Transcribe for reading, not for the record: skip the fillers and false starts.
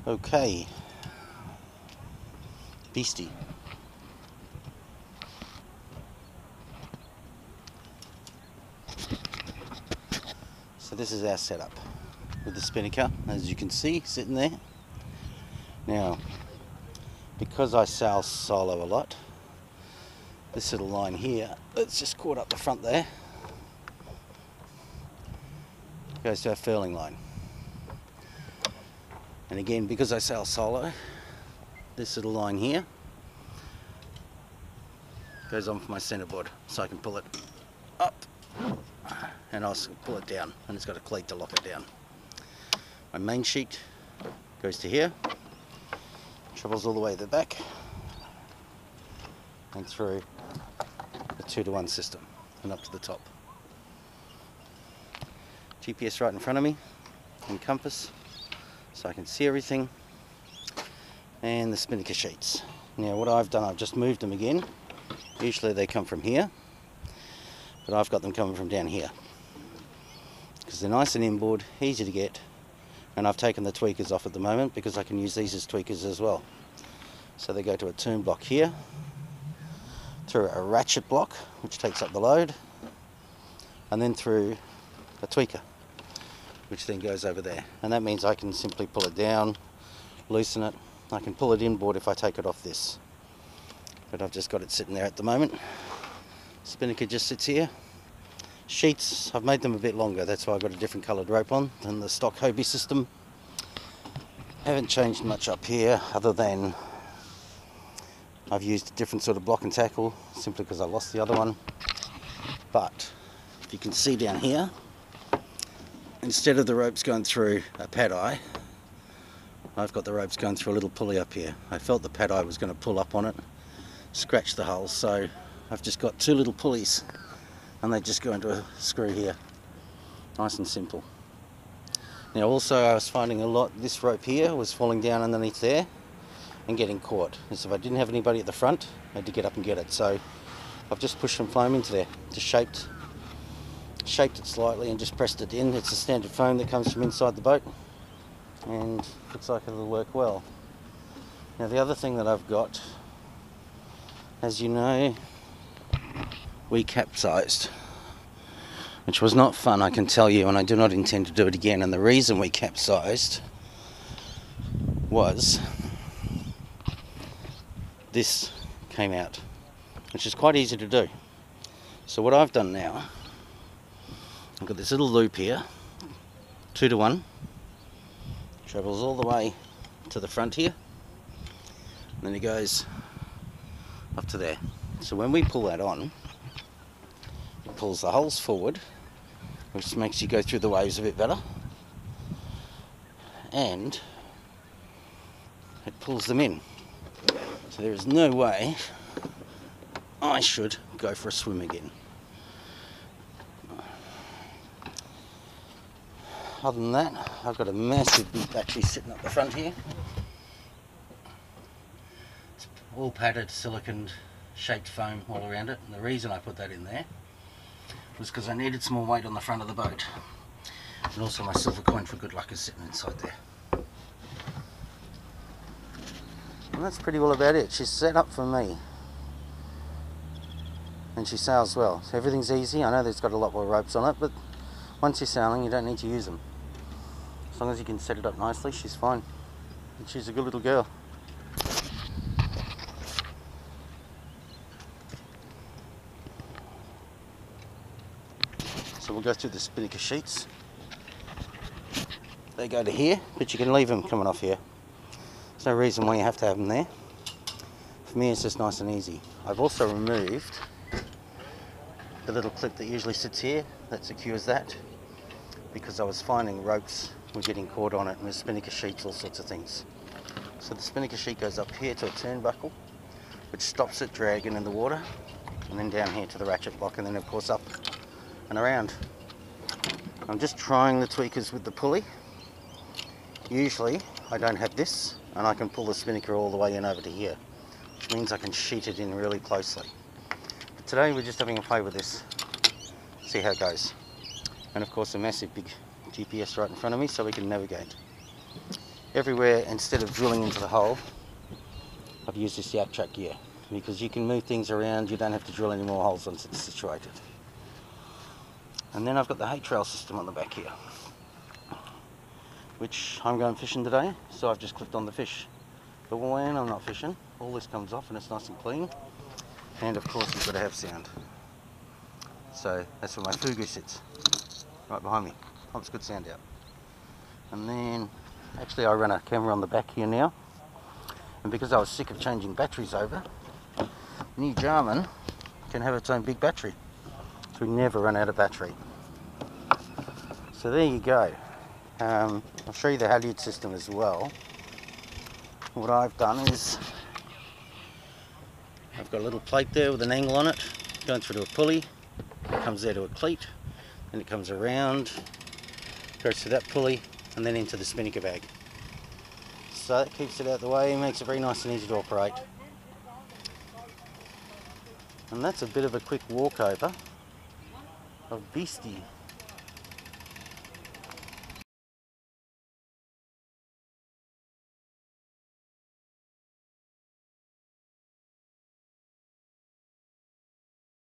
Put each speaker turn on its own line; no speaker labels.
Okay, Beasty. So this is our setup with the Spinnaker, as you can see, sitting there. Now, because I sail solo a lot, this little line here, that's just caught up the front there, goes to our furling line. And again, because I sail solo, this little line here goes on for my centerboard, so I can pull it up and I'll pull it down, and it's got a cleat to lock it down. My main sheet goes to here, travels all the way to the back and through the 2-to-1 system and up to the top. GPS right in front of me and compass, so I can see everything, and the Spinnaker sheets. Now what I've done, I've just moved them again. Usually they come from here, but I've got them coming from down here because they're nice and inboard, easy to get, and I've taken the tweakers off at the moment because I can use these as tweakers as well. So they go to a turn block here, through a ratchet block which takes up the load, and then through a tweaker which then goes over there, and that means I can simply pull it down, loosen it. I can pull it inboard if I take it off this, but I've just got it sitting there at the moment. Spinnaker just sits here. Sheets, I've made them a bit longer, that's why I've got a different coloured rope on than the stock Hobie system. Haven't changed much up here other than I've used a different sort of block and tackle simply because I lost the other one. But if you can see down here, instead of the ropes going through a pad eye, I've got the ropes going through a little pulley up here. I felt the pad eye was going to pull up on it, scratch the hull, so I've just got 2 little pulleys and they just go into a screw here. Nice and simple. Now also I was finding a lot, this rope here was falling down underneath there and getting caught. So if I didn't have anybody at the front, I had to get up and get it. So I've just pushed some foam into there, just shaped it slightly and just pressed it in. It's a standard foam that comes from inside the boat and looks like it'll work well. Now the other thing that I've got, as you know, we capsized, which was not fun, I can tell you, and I do not intend to do it again. And the reason we capsized was this came out, which is quite easy to do. So what I've done now, I've got this little loop here, 2-to-1, travels all the way to the front here, and then it goes up to there. So when we pull that on, it pulls the hulls forward, which makes you go through the waves a bit better, and it pulls them in. So there is no way I should go for a swim again. Other than that, I've got a massive big battery sitting up the front here. It's all padded, silicone shaped foam all around it, and the reason I put that in there was because I needed some more weight on the front of the boat, and also my silver coin for good luck is sitting inside there. And that's pretty well about it. She's set up for me, and she sails well, so everything's easy. I know there's got a lot more ropes on it, but once you're sailing you don't need to use them. As long as you can set it up nicely, she's fine, and she's a good little girl. So we'll go through the Spinnaker sheets. They go to here, but you can leave them coming off here. There's no reason why you have to have them there. For me it's just nice and easy. I've also removed the little clip that usually sits here that secures that, because I was finding ropes were getting caught on it, and the Spinnaker sheets, all sorts of things. So the Spinnaker sheet goes up here to a turnbuckle, which stops it dragging in the water, and then down here to the ratchet block, and then of course up and around. I'm just trying the tweakers with the pulley. Usually I don't have this, and I can pull the Spinnaker all the way in over to here, which means I can sheet it in really closely. But today we're just having a play with this, see how it goes. And of course a massive big GPS right in front of me so we can navigate. everywhere, instead of drilling into the hole, I've used this yak track gear, because you can move things around, you don't have to drill any more holes once it's situated. And then I've got the hay trail system on the back here, which I'm going fishing today, so I've just clipped on the fish. But when I'm not fishing, all this comes off and it's nice and clean. And of course we've got to have sound. So that's where my fugu sits, right behind me. Pumps good sound out. And then, actually I run a camera on the back here now. And because I was sick of changing batteries over, the new Jarman can have its own big battery. So we never run out of battery. So there you go. I'll show you the halyard system as well. What I've done is I've got a little plate there with an angle on it, going through to a pulley, it comes there to a cleat, then it comes around, goes to that pulley, and then into the Spinnaker bag. So that keeps it out of the way, makes it very nice and easy to operate. And that's a bit of a quick walkover of Beasty.